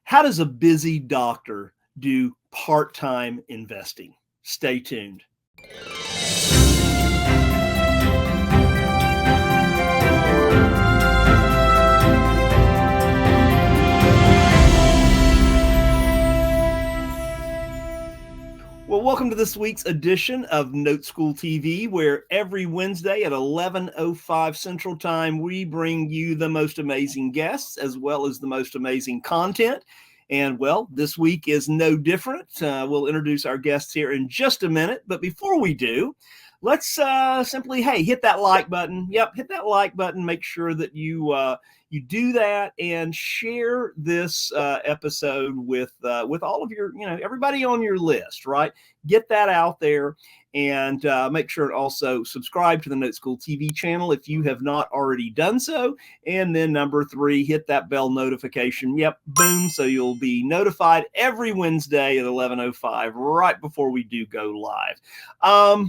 How does a busy doctor do part-time investing? Stay tuned. Well, welcome to this week's edition of NoteSchool TV, where every Wednesday at 11:05 Central Time, we bring you the most amazing guests as well as the most amazing content. And, well, this week is no different. We'll introduce our guests here in just a minute. But before we do, let's simply, hey, hit that like button. Yep, hit that like button. Make sure that you do that and share this episode with all of your, everybody on your list, right? Get that out there and make sure to also subscribe to the NoteSchool TV channel if you have not already done so. And then number 3, hit that bell notification. Yep, boom. So you'll be notified every Wednesday at 11:05 right before we do go live.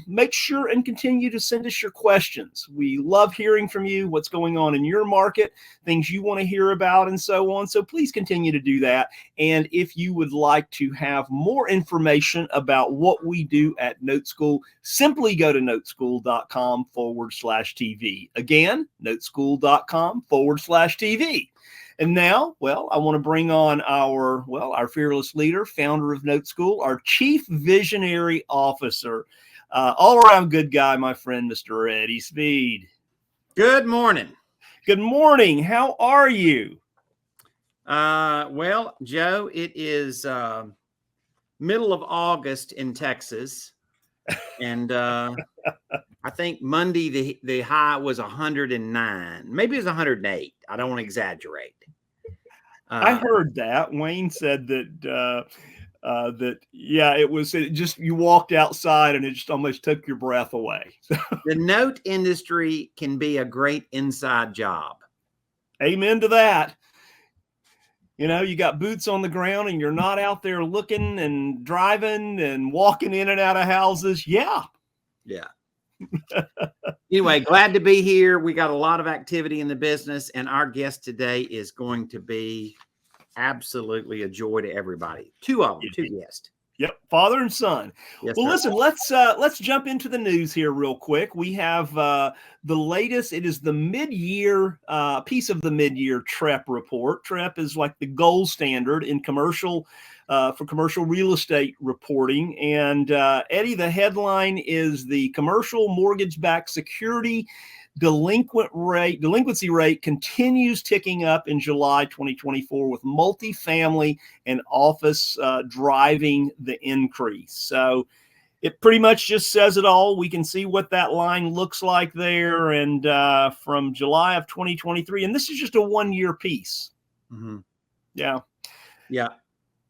Make sure and continue to send us your questions. We love hearing from you, what's going on in your market, things you want to hear about, and so on. So please continue to do that. And if you would like to have more information about what we do at NoteSchool, simply go to noteschool.com/TV. Again, noteschool.com/TV. And now, well, I want to bring on our fearless leader, founder of NoteSchool, our chief visionary officer, all-around good guy, my friend, Mr. Eddie Speed. Good morning. Good morning. How are you? Well, Joe, it is middle of August in Texas. And I think Monday the high was 109. Maybe it was 108. I don't want to exaggerate. I heard that. Wayne said that you walked outside and it just almost took your breath away. The note industry can be a great inside job. Amen to that. You got boots on the ground and you're not out there looking and driving and walking in and out of houses. Yeah. Anyway, glad to be here. We got a lot of activity in the business, and our guest today is going to be absolutely a joy to everybody. Two of them, two guests. Yep, father and son. Yes, well, sir. Listen, let's jump into the news here real quick. We have the latest. It is the mid-year piece of the mid-year TREP report. TREP is like the gold standard in commercial for commercial real estate reporting. And Eddie, the headline is the commercial mortgage-backed security delinquency rate continues ticking up in July 2024, with multifamily and office driving the increase. So it pretty much just says it all. We can see what that line looks like there, and from July of 2023, and this is just a 1-year piece. Mm-hmm. Yeah.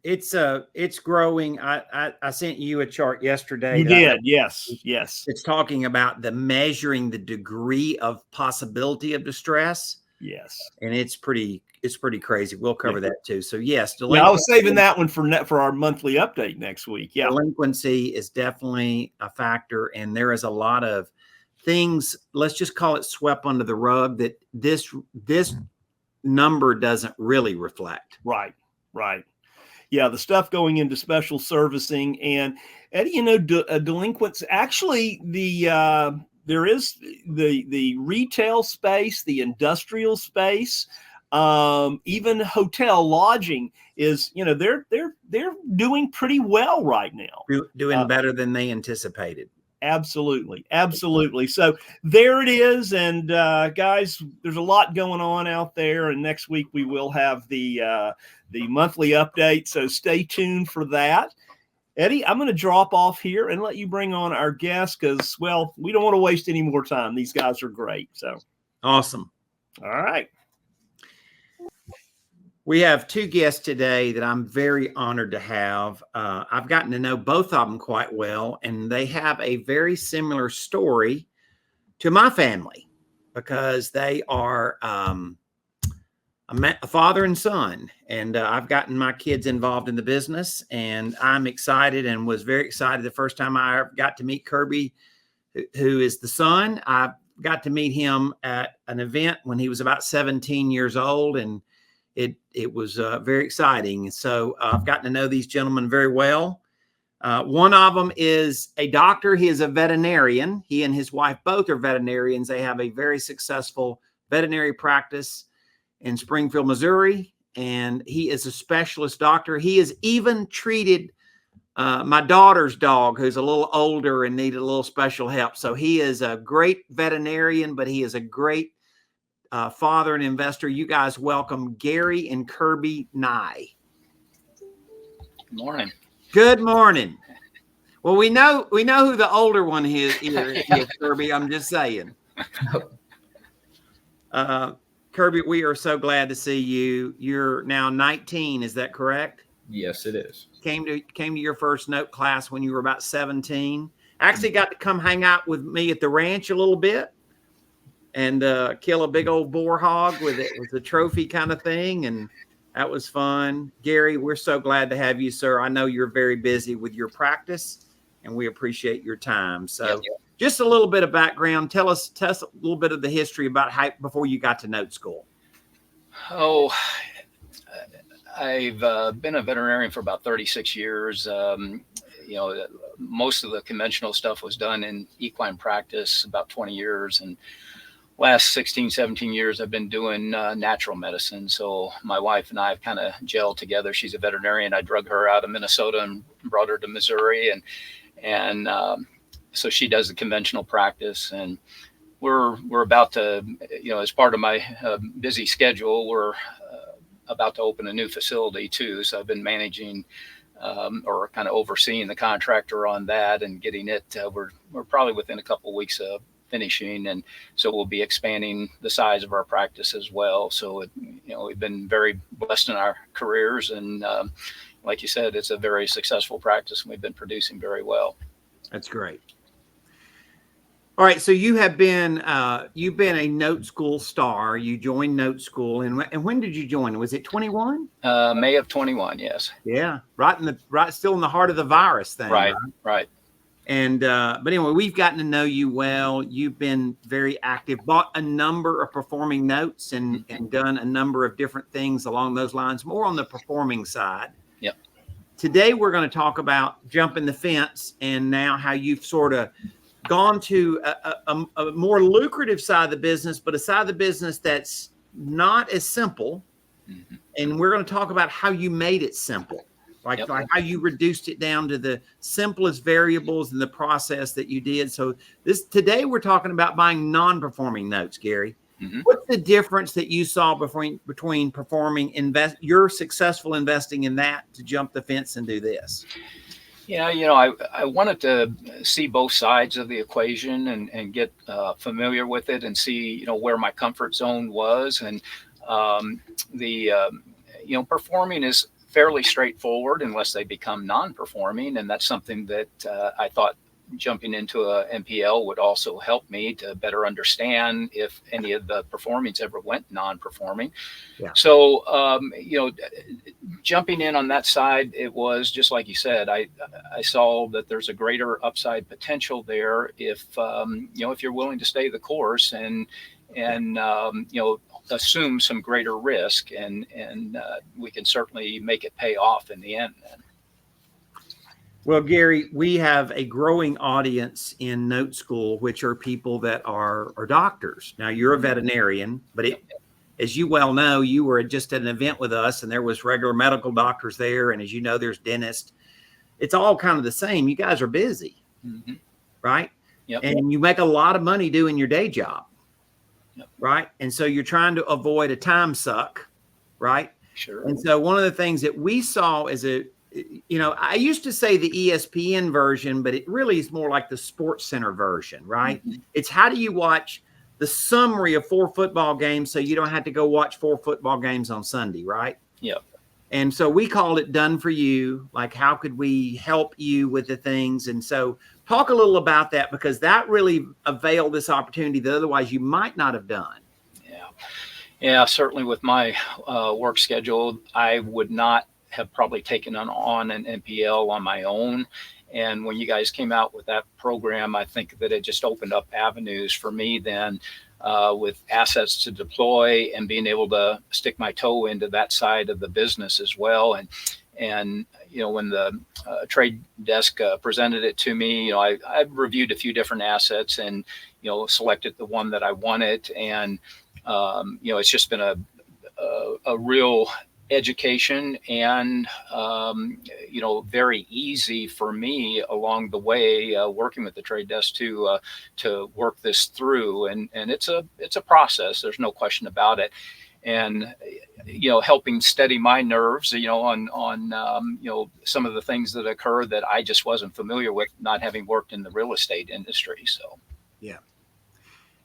It's growing. I sent you a chart yesterday. You did. Yes. It's talking about measuring the degree of possibility of distress. Yes. And it's pretty crazy. We'll cover that too. So yes, I was saving that one for our monthly update next week. Yeah. Delinquency is definitely a factor. And there is a lot of things, let's just call it swept under the rug, that this number doesn't really reflect. Right. Yeah, the stuff going into special servicing. And Eddie, delinquents, actually there is the retail space, the industrial space, even hotel lodging is, they're doing pretty well right now. Doing better than they anticipated. Absolutely. So there it is. And guys, there's a lot going on out there. And next week we will have the monthly update. So stay tuned for that. Eddie, I'm going to drop off here and let you bring on our guests because, well, we don't want to waste any more time. These guys are great. So awesome. All right. We have two guests today that I'm very honored to have. I've gotten to know both of them quite well, and they have a very similar story to my family because they are a father and son, and I've gotten my kids involved in the business, and I'm excited and was very excited the first time I got to meet Kirby, who is the son. I got to meet him at an event when he was about 17 years old, and it was very exciting. So I've gotten to know these gentlemen very well. One of them is a doctor. He is a veterinarian. He and his wife both are veterinarians. They have a very successful veterinary practice in Springfield, Missouri, and he is a specialist doctor. He has even treated my daughter's dog, who's a little older and needed a little special help. So he is a great veterinarian, but he is a great father and investor. You guys welcome Gary and Kirby Nye. Good morning. Good morning. Well, we know who the older one is, Kirby. I'm just saying. Kirby, we are so glad to see you. You're now 19, is that correct? Yes, it is. Came to your first note class when you were about 17. Actually got to come hang out with me at the ranch a little bit and kill a big old boar hog with it. It was a trophy kind of thing, and that was fun. Gary, we're so glad to have you, sir. I know you're very busy with your practice, and we appreciate your time. So just a little bit of background. Tell us a little bit of the history about how before you got to Note School. Oh, I've been a veterinarian for about 36 years. Most of the conventional stuff was done in equine practice, about 20 years. And last 16, 17 years, I've been doing natural medicine. So my wife and I have kind of gelled together. She's a veterinarian. I drug her out of Minnesota and brought her to Missouri. And so she does the conventional practice. And we're about to, as part of my busy schedule, we're about to open a new facility too. So I've been managing or kind of overseeing the contractor on that and getting it. We're probably within a couple of weeks of finishing, and so we'll be expanding the size of our practice as well. So we've been very blessed in our careers, and like you said, it's a very successful practice, and we've been producing very well. That's great. All right, so you've been a Note School star. You joined Note School, and when did you join? Was it 21? May of 21, yes. Yeah, still in the heart of the virus thing. Right. And but anyway, we've gotten to know you well. You've been very active, bought a number of performing notes, and done a number of different things along those lines, more on the performing side. Yep. Today, we're going to talk about jumping the fence and now how you've sort of gone to a more lucrative side of the business, but a side of the business that's not as simple. Mm-hmm. And we're going to talk about how you made it simple, like how you reduced it down to the simplest variables in the process that you did. So today we're talking about buying non-performing notes, Gary. Mm-hmm. What's the difference that you saw between performing your successful investing in that to jump the fence and do this? Yeah, I wanted to see both sides of the equation and get familiar with it and see, where my comfort zone was. And performing is fairly straightforward unless they become non-performing. And that's something that I thought jumping into a NPL would also help me to better understand if any of the performings ever went non-performing. Yeah. So, jumping in on that side, it was just like you said, I saw that there's a greater upside potential there if you're willing to stay the course and assume some greater risk, and we can certainly make it pay off in the end then. Well, Gary, we have a growing audience in Note School, which are people that are doctors. Now, you're a veterinarian, but as you well know, you were just at an event with us, and there was regular medical doctors there. And as you know, there's dentists. It's all kind of the same. You guys are busy, mm-hmm. right? Yep. And you make a lot of money doing your day job, right? And so you're trying to avoid a time suck, right? Sure. And so one of the things that we saw as I used to say the ESPN version, but it really is more like the Sports Center version, right? Mm-hmm. It's how do you watch the summary of 4 football games so you don't have to go watch 4 football games on Sunday, right? Yep. And so we called it Done For You. Like, how could we help you with the things? And so talk a little about that, because that really availed this opportunity that otherwise you might not have done. Yeah, certainly with my work schedule, I would not have probably taken on an NPL on my own. And when you guys came out with that program, I think that it just opened up avenues for me then with assets to deploy and being able to stick my toe into that side of the business as well. And when the trade desk presented it to me, I reviewed a few different assets and, selected the one that I wanted. And, it's just been a real education and, very easy for me along the way, working with the trade desk to work this through. And it's a process. There's no question about it. And, helping steady my nerves, on some of the things that occur that I just wasn't familiar with, not having worked in the real estate industry. So,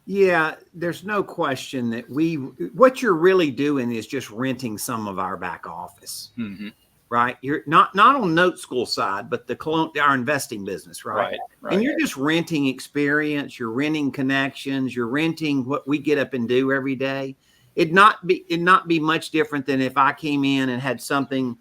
yeah, there's no question that what you're really doing is just renting some of our back office, right? You're not on NoteSchool side, but our investing business, right? Right. And you're just renting experience, you're renting connections, you're renting what we get up and do every day. It'd not be much different than if I came in and had something,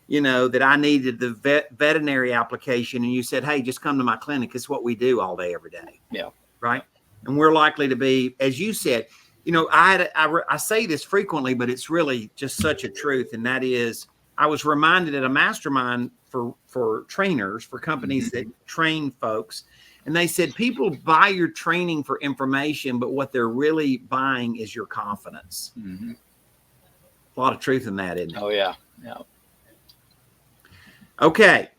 that I needed the veterinary application, and you said, "Hey, just come to my clinic. It's what we do all day, every day." Yeah. Right. And we're likely to be, as you said, I say this frequently, but it's really just such a truth. And that is, I was reminded at a mastermind for trainers, for companies that train folks. And they said, people buy your training for information, but what they're really buying is your confidence. A lot of truth in that, isn't it? Oh, yeah. Yeah. Okay.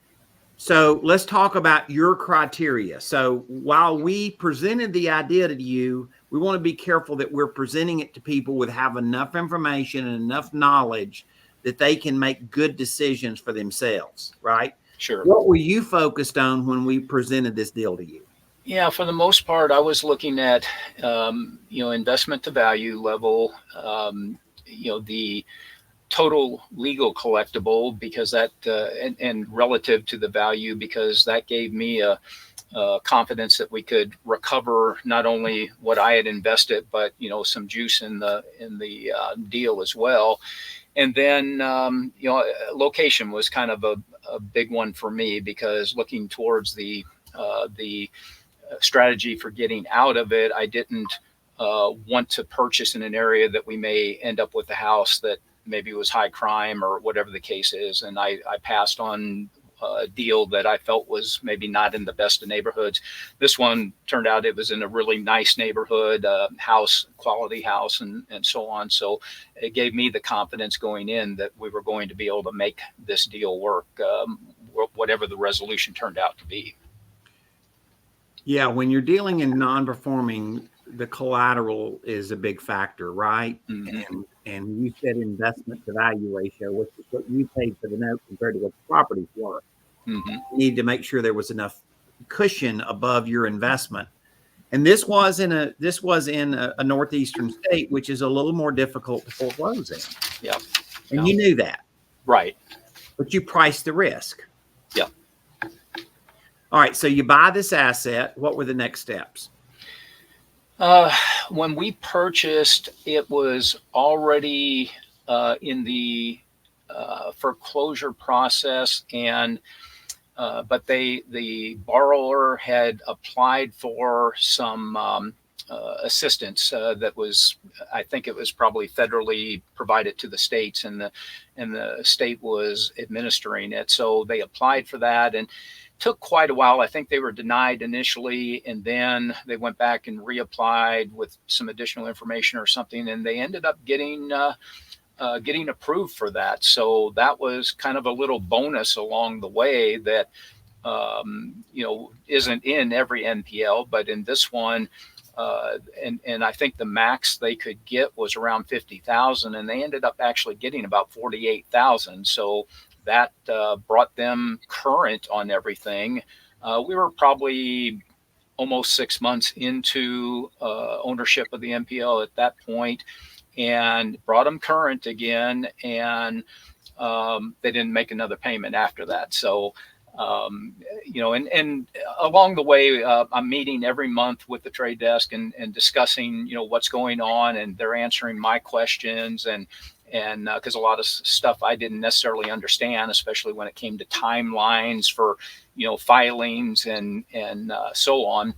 So let's talk about your criteria. So while we presented the idea to you, we want to be careful that we're presenting it to people with have enough information and enough knowledge that they can make good decisions for themselves, right? Sure. What were you focused on when we presented this deal to you? Yeah, for the most part, I was looking at, investment to value level, the total legal collectible, because that, and relative to the value, because that gave me a confidence that we could recover not only what I had invested, but, some juice in the deal as well. And then, location was kind of a big one for me, because looking towards the strategy for getting out of it, I didn't want to purchase in an area that we may end up with a house that maybe was high crime or whatever the case is. And I passed on a deal that I felt was maybe not in the best of neighborhoods. This one turned out it was in a really nice neighborhood, quality house, and so on. So it gave me the confidence going in that we were going to be able to make this deal work, whatever the resolution turned out to be. Yeah, when you're dealing in non-performing, the collateral is a big factor, right? And you said investment to value ratio, which is what you paid for the note compared to what the property's worth. You need to make sure there was enough cushion above your investment. And this was in a northeastern state, which is a little more difficult to foreclose in. Yeah. And you knew that. Right. But you priced the risk. Yeah. All right. So you buy this asset. What were the next steps? When we purchased, it was already in the foreclosure process, but the borrower had applied for some assistance that was, I think it was probably federally provided to the states, and the state was administering it. So they applied for that, and took quite a while. I think they were denied initially, and then they went back and reapplied with some additional information or something, and they ended up getting approved for that. So that was kind of a little bonus along the way that isn't in every NPL, but in this one, and I think the max they could get was around 50,000, and they ended up actually getting about 48,000. So that brought them current on everything. We were probably almost 6 months into ownership of the NPL at that point, and brought them current again. And they didn't make another payment after that. So, and along the way, I'm meeting every month with the trade desk and discussing, what's going on, and they're answering my questions, and because a lot of stuff I didn't necessarily understand, especially when it came to timelines for, filings and so on.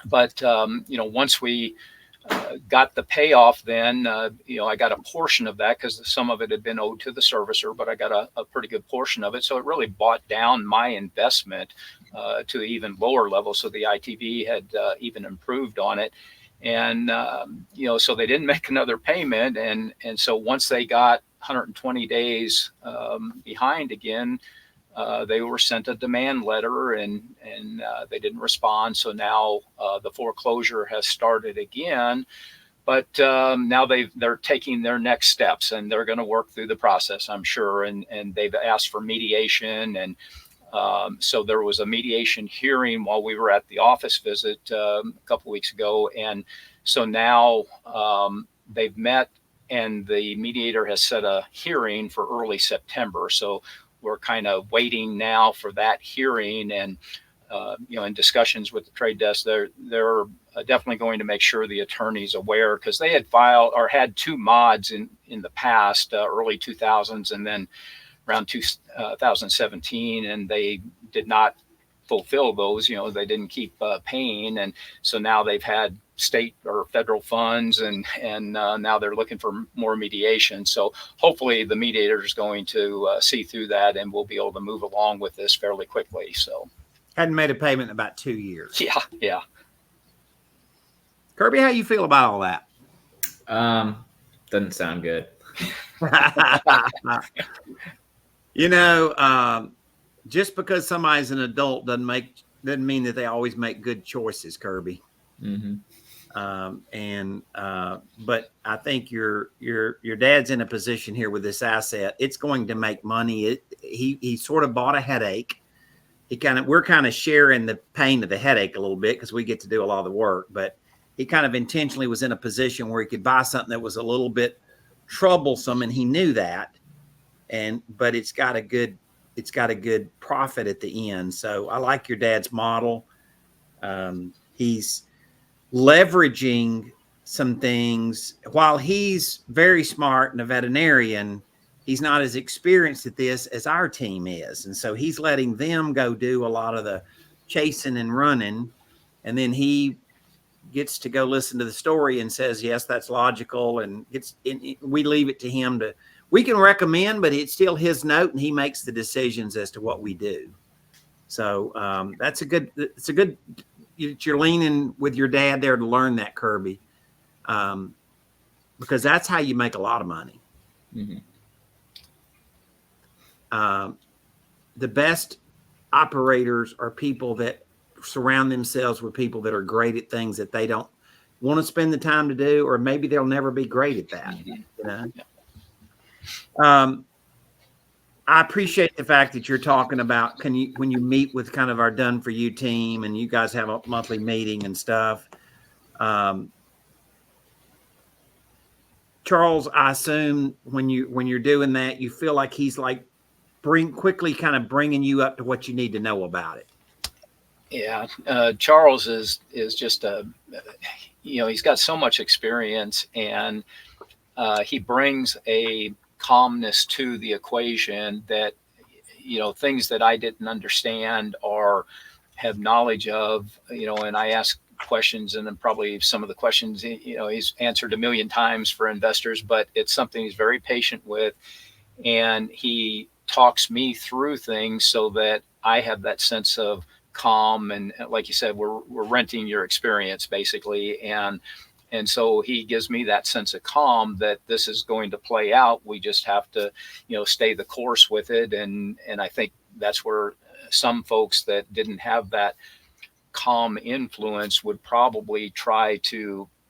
But, once we got the payoff then. I got a portion of that because some of it had been owed to the servicer, but I got a pretty good portion of it. So it really bought down my investment to an even lower level. So the ITV had even improved on it. And, so they didn't make another payment. And so once they got 120 days behind again, they were sent a demand letter and they didn't respond. So now the foreclosure has started again, but now they're taking their next steps and they're going to work through the process, I'm sure. And they've asked for mediation. And so there was a mediation hearing while we were at the office visit a couple of weeks ago. And so now they've met and the mediator has set a hearing for early September. So we're kind of waiting now for that hearing, and in discussions with the trade desk, they're definitely going to make sure the attorney's aware, because they had filed or had two mods in the past, early 2000s, and then around 2017, and they did not fulfill those. They didn't keep paying, and so now they've had state or federal funds, and now they're looking for more mediation. So hopefully the mediator is going to see through that, and we'll be able to move along with this fairly quickly. So hadn't made a payment in about 2 years. Yeah. Kirby, how you feel about all that? Doesn't sound good. Just because somebody's an adult doesn't mean that they always make good choices, Kirby. Mm-hmm. But I think your dad's in a position here with this asset. It's going to make money. He sort of bought a headache. We're kind of sharing the pain of the headache a little bit because we get to do a lot of the work, but he kind of intentionally was in a position where he could buy something that was a little bit troublesome, and he knew that. But it's got a good profit at the end. So I like your dad's model. He's leveraging some things. While he's very smart and a veterinarian, he's not as experienced at this as our team is. And so he's letting them go do a lot of the chasing and running. And then he gets to go listen to the story and says, yes, that's logical. And we leave it to him we can recommend, but it's still his note, and he makes the decisions as to what we do. So you're leaning with your dad there to learn that, Kirby, because that's how you make a lot of money. Mm-hmm. The best operators are people that surround themselves with people that are great at things that they don't want to spend the time to do, or maybe they'll never be great at that. I appreciate the fact that you're talking about when you meet with kind of our Done For You team and you guys have a monthly meeting and stuff. Charles, I assume when you're doing that, you feel like he's like quickly kind of bringing you up to what you need to know about it. Yeah. Charles is just he's got so much experience, and he brings a calmness to the equation that, things that I didn't understand or have knowledge of, and I ask questions, and then probably some of the questions, he's answered a million times for investors, but it's something he's very patient with. And he talks me through things so that I have that sense of calm. And like you said, we're renting your experience basically. And so he gives me that sense of calm that this is going to play out. We just have to, stay the course with it. And I think that's where some folks that didn't have that calm influence would probably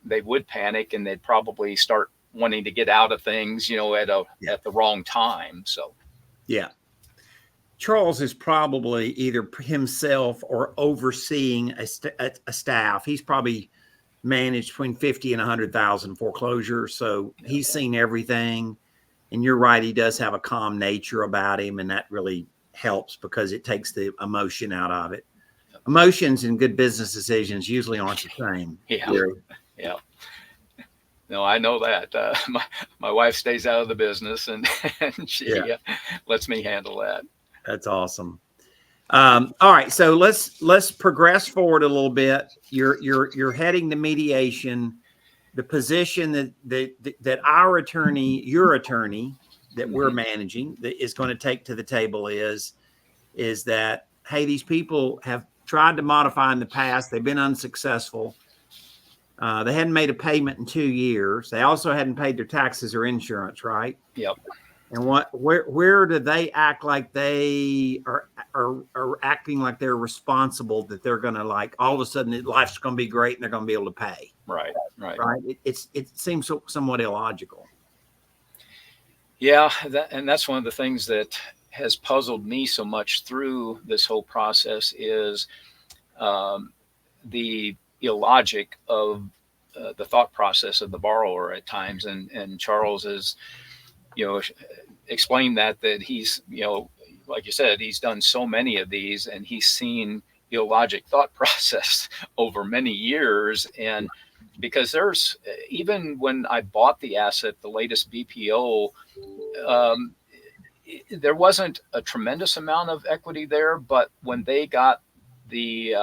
they would panic, and they'd probably start wanting to get out of things, at the wrong time. So, yeah. Charles is probably either himself or overseeing a staff. He's probably managed between 50 and 100,000 foreclosures. So he's seen everything. And you're right, he does have a calm nature about him, and that really helps because it takes the emotion out of it. Emotions and good business decisions usually aren't the same. Yeah. No, I know that. My wife stays out of the business, and she lets me handle that. That's awesome. All right, so let's progress forward a little bit. You're heading to mediation. the position that our attorney, your attorney that we're managing, that is going to take to the table is that, hey, these people have tried to modify in the past. They've been unsuccessful. They hadn't made a payment in 2 years. They also hadn't paid their taxes or insurance, right? Yep. And where do they act like they are acting like they're responsible, that they're going to, like, all of a sudden life's going to be great and they're going to be able to pay? Right. It seems somewhat illogical. Yeah, that's one of the things that has puzzled me so much through this whole process is the illogic of the thought process of the borrower at times. And Charles is, explained that he's, like you said, he's done so many of these and he's seen illogic thought process over many years. And because there's, even when I bought the asset, the latest BPO, there wasn't a tremendous amount of equity there, but when they got the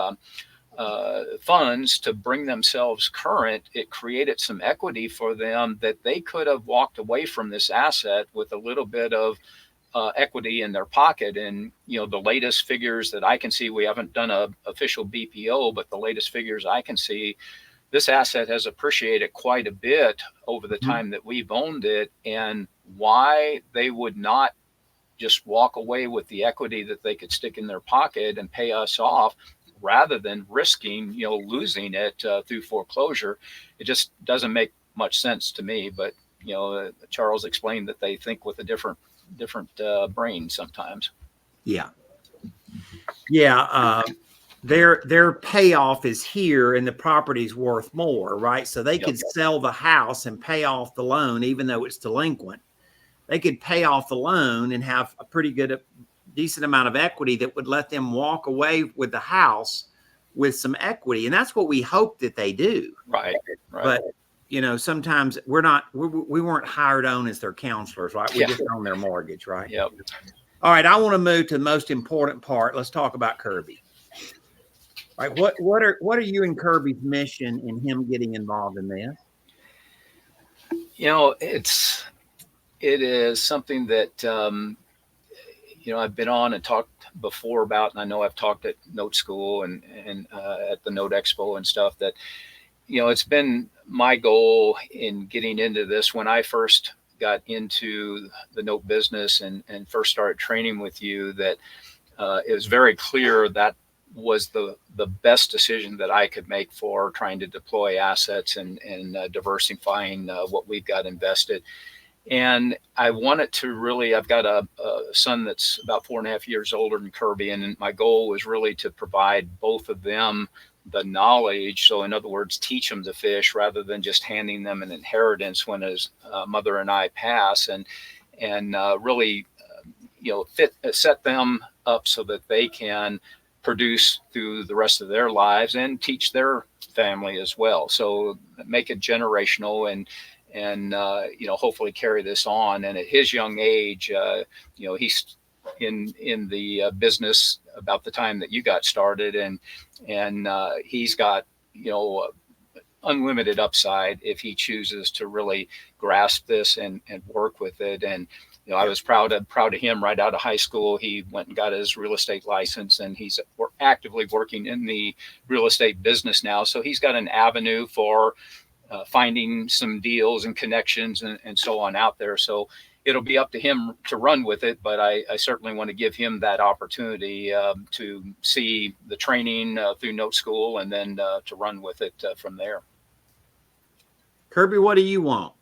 funds to bring themselves current, it created some equity for them that they could have walked away from this asset with a little bit of equity in their pocket. And, the latest figures that I can see, we haven't done a official BPO, but the latest figures I can see, this asset has appreciated quite a bit over the time that we've owned it. And why they would not just walk away with the equity that they could stick in their pocket and pay us off, rather than risking, losing it through foreclosure, it just doesn't make much sense to me. But Charles explained that they think with a different brain sometimes. Yeah. Their payoff is here and the property's worth more, right? So they could sell the house and pay off the loan, even though it's delinquent. They could pay off the loan and have a pretty good, decent amount of equity that would let them walk away with the house with some equity. And that's what we hope that they do. Right. But, sometimes we weren't hired on as their counselors, right? We just own their mortgage, right? Yep. All right. I want to move to the most important part. Let's talk about Kirby. Right. What are you and Kirby's mission in him getting involved in this? It is something that, I've been on and talked before about, and I know I've talked at NoteSchool and at the Note Expo and stuff, that, it's been my goal in getting into this. When I first got into the note business and first started training with you, that it was very clear that was the best decision that I could make for trying to deploy assets and diversifying what we've got invested. And I wanted to really, I've got a son that's about 4.5 years older than Kirby. And my goal was really to provide both of them the knowledge. So in other words, teach them to fish rather than just handing them an inheritance when his mother and I pass, and really, set them up so that they can produce through the rest of their lives and teach their family as well. So make it generational and hopefully carry this on. And at his young age, he's in the business about the time that you got started, and he's got unlimited upside if he chooses to really grasp this and work with it. And I was proud of him right out of high school. He went and got his real estate license, and he's actively working in the real estate business now. So he's got an avenue for finding some deals and connections and so on out there. So it'll be up to him to run with it, but I certainly want to give him that opportunity to see the training through NoteSchool and then to run with it from there. Kirby, what do you want?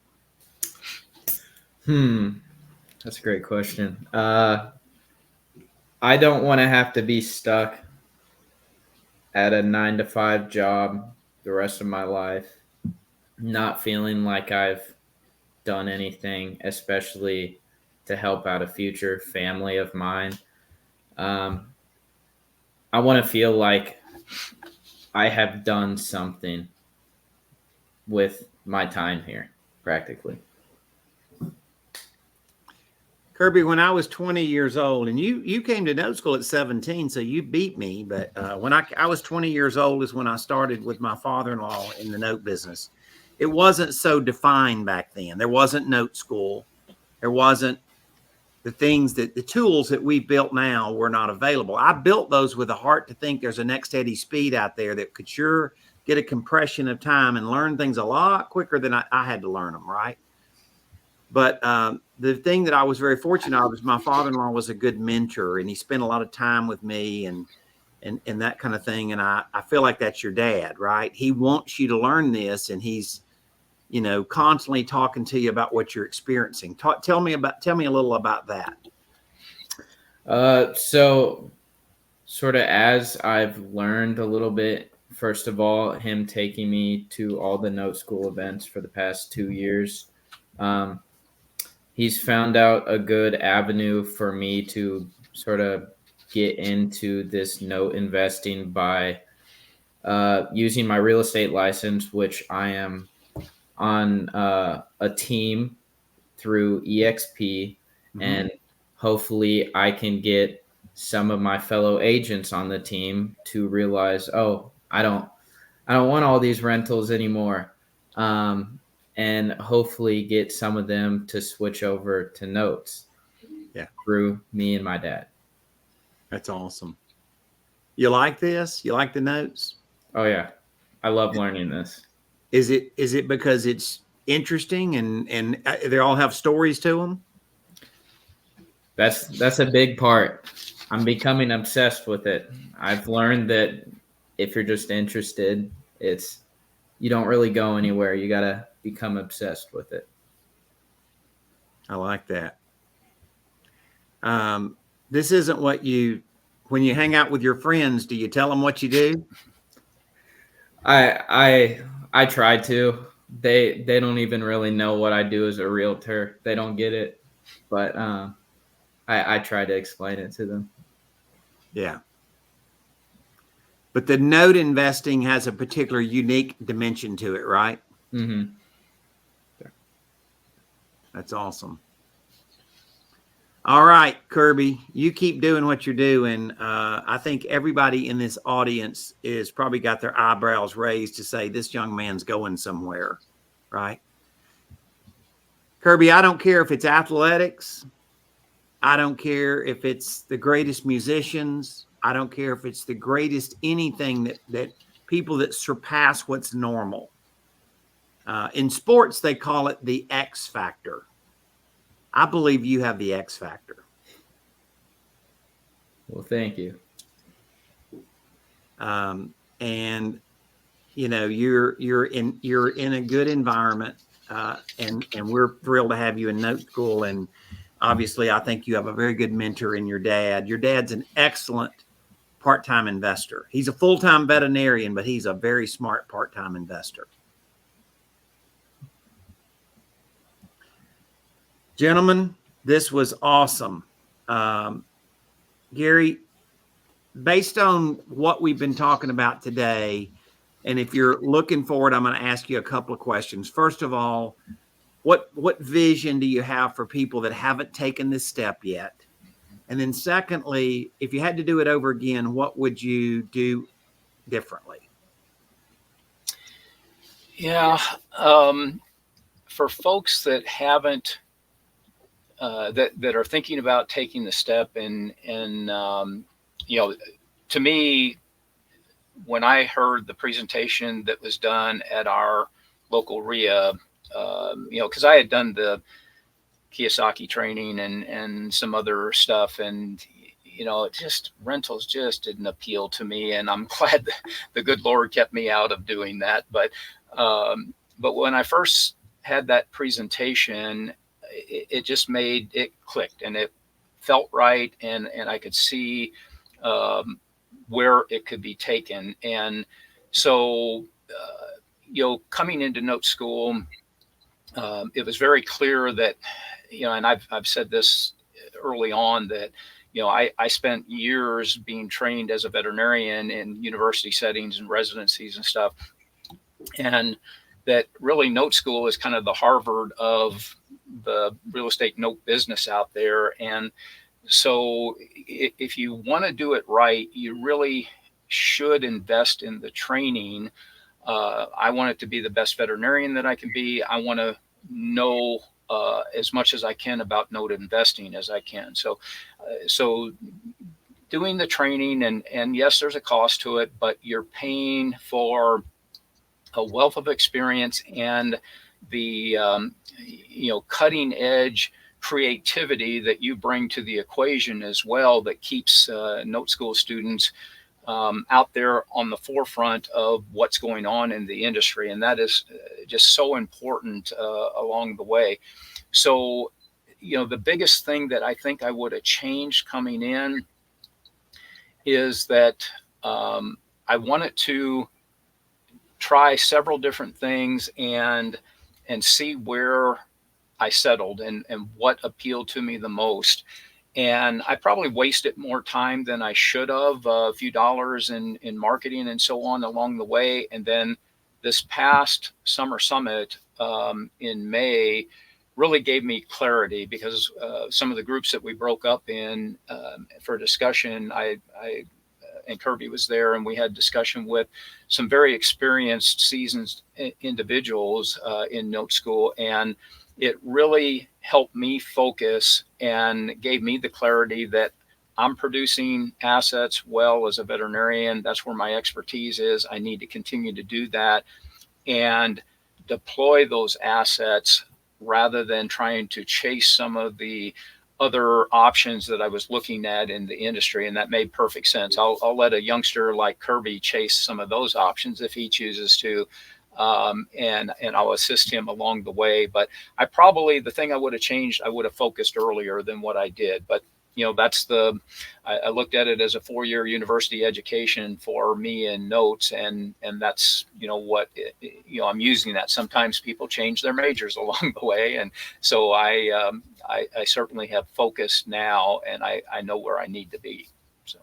That's a great question. I don't want to have to be stuck at a 9-to-5 job the rest of my life, not feeling like I've done anything, especially to help out a future family of mine. I want to feel like I have done something with my time here, practically. Kirby, when I was 20 years old, and you came to NoteSchool at 17, so you beat me. But when I was 20 years old is when I started with my father-in-law in the note business. it wasn't so defined back then. There wasn't Note School. There wasn't the tools that we built now were not available. I built those with a heart to think there's a next Eddie Speed out there that could sure get a compression of time and learn things a lot quicker than I had to learn them, right? But the thing that I was very fortunate of is my father-in-law was a good mentor, and he spent a lot of time with me and that kind of thing. And I feel like that's your dad, right? He wants you to learn this, and he's, you know, constantly talking to you about what you're experiencing. Tell me a little about that. So sort of as I've learned a little bit, first of all, him taking me to all the Note School events for the past 2 years, he's found out a good avenue for me to sort of get into this note investing by using my real estate license, which I am on a team through EXP, and hopefully I can get some of my fellow agents on the team to realize, oh, I don't want all these rentals anymore. And hopefully get some of them to switch over to notes. Yeah. Through me and my dad. That's awesome. You like this? You like the notes? Oh yeah. I love learning this. Is it because it's interesting and they all have stories to them? That's a big part. I'm becoming obsessed with it. I've learned that if you're just interested, you don't really go anywhere. You got to become obsessed with it. I like that. This isn't what when you hang out with your friends, do you tell them what you do? I try to. They don't even really know what I do as a realtor. They don't get it, but I try to explain it to them. Yeah. But the note investing has a particular unique dimension to it, right? Mm-hmm. That's awesome. All right, Kirby, you keep doing what you're doing. I think everybody in this audience is probably got their eyebrows raised to say this young man's going somewhere, right? Kirby, I don't care if it's athletics. I don't care if it's the greatest musicians. I don't care if it's the greatest anything that people that surpass what's normal. In sports, they call it the X factor. I believe you have the X factor. Well, thank you. And you know, you're in a good environment, and we're thrilled to have you in Note School. And obviously, I think you have a very good mentor in your dad. Your dad's an excellent part-time investor. He's a full-time veterinarian, but he's a very smart part-time investor. Gentlemen, this was awesome. Gary, based on what we've been talking about today, and if you're looking forward, I'm going to ask you a couple of questions. First of all, what vision do you have for people that haven't taken this step yet? And then secondly, if you had to do it over again, what would you do differently? Yeah. For folks that haven't, that are thinking about taking the step and you know, to me, when I heard the presentation that was done at our local RIA, you know, because I had done the Kiyosaki training and some other stuff, and you know, rentals just didn't appeal to me, and I'm glad that the good Lord kept me out of doing that. But when I first had that presentation, it just made it clicked, and it felt right, and I could see where it could be taken. And so, you know, coming into Note School, it was very clear that, you know, and I've said this early on, that, you know, I spent years being trained as a veterinarian in university settings and residencies and stuff, and that really Note School is kind of the Harvard of the real estate note business out there. And so if you want to do it right, you really should invest in the training I want it to be the best veterinarian that I can be. I want to know as much as I can about note investing as I can. So doing the training, and yes, there's a cost to it, but you're paying for a wealth of experience and the cutting edge creativity that you bring to the equation as well, that keeps Note School students out there on the forefront of what's going on in the industry. And that is just so important along the way. So, the biggest thing that I think I would have changed coming in is that I wanted to try several different things and see where I settled and what appealed to me the most. And I probably wasted more time than I should have, a few dollars in marketing and so on along the way. And then this past summer summit in May really gave me clarity, because some of the groups that we broke up in for discussion, I and Kirby was there, and we had discussion with some very experienced, seasoned individuals in Note School. And it really helped me focus and gave me the clarity that I'm producing assets well as a veterinarian. That's where my expertise is. I need to continue to do that and deploy those assets rather than trying to chase some of the other options that I was looking at in the industry. And that made perfect sense. I'll let a youngster like Kirby chase some of those options if he chooses to. And I'll assist him along the way. But the thing I would have changed, I would have focused earlier than what I did. But, I looked at it as a 4-year university education for me in notes. And that's, I'm using that. Sometimes people change their majors along the way. And so I certainly have focused now, and I know where I need to be. So.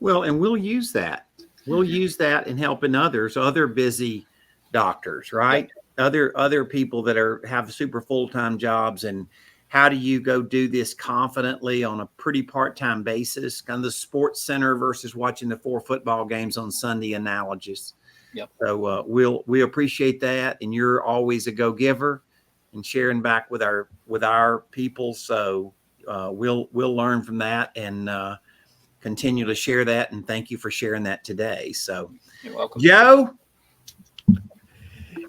Well, and we'll use that. We'll use that in helping others, other busy doctors, right? Yep. Other people that have super full-time jobs. And how do you go do this confidently on a pretty part-time basis? Kind of the sports center versus watching the 4 football games on Sunday analogies. Yep. So we appreciate that. And you're always a go-giver and sharing back with our people. So we'll learn from that and continue to share that. And thank you for sharing that today. So you're welcome. Joe.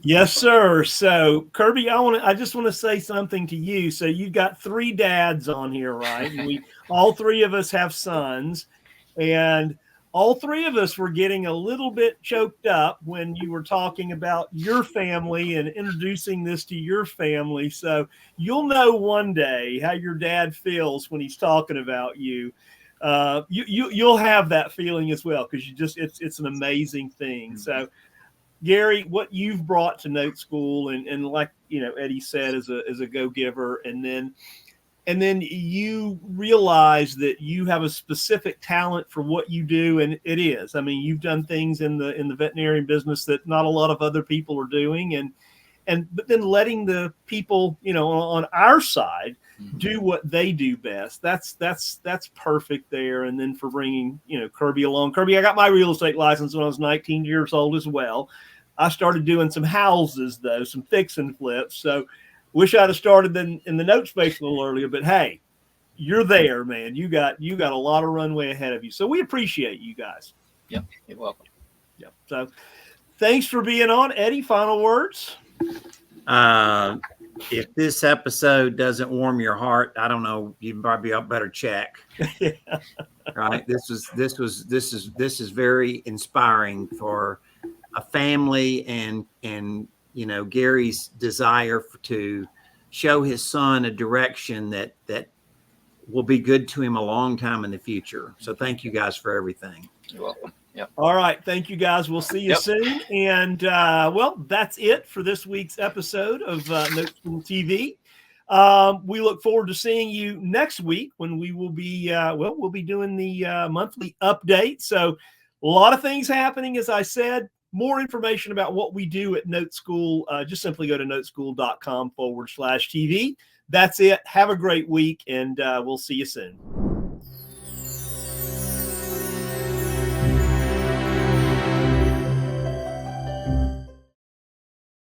Yes, sir. So Kirby, I just want to say something to you. So you've got 3 dads on here, right? And all 3 of us have sons, and all 3 of us were getting a little bit choked up when you were talking about your family and introducing this to your family. So you'll know one day how your dad feels when he's talking about you. You'll have that feeling as well, because it's an amazing thing. So Gary, what you've brought to Note School, and like Eddie said, as a go-giver, and then you realize that you have a specific talent for what you do, and it is. I mean, you've done things in the veterinarian business that not a lot of other people are doing, but then letting the people on our side do what they do best. That's perfect there. And then for bringing Kirby along. Kirby, I got my real estate license when I was 19 years old as well. I started doing some houses though, some fix and flips. So wish I'd have started in the note space a little earlier, but hey, you're there, man. You got a lot of runway ahead of you. So we appreciate you guys. Yep. You're welcome. Yep. So thanks for being on. Eddie, final words. If this episode doesn't warm your heart, I don't know, you probably better check. Yeah. Right. This is very inspiring for a family and Gary's desire to show his son a direction that will be good to him a long time in the future. So thank you guys for everything. You're welcome. Yep. All right. Thank you, guys. We'll see you soon. And, that's it for this week's episode of NoteSchool TV. We look forward to seeing you next week when we will be, we'll be doing the monthly update. So a lot of things happening, as I said. More information about what we do at Note School, just simply go to noteschool.com/TV. That's it. Have a great week, and we'll see you soon.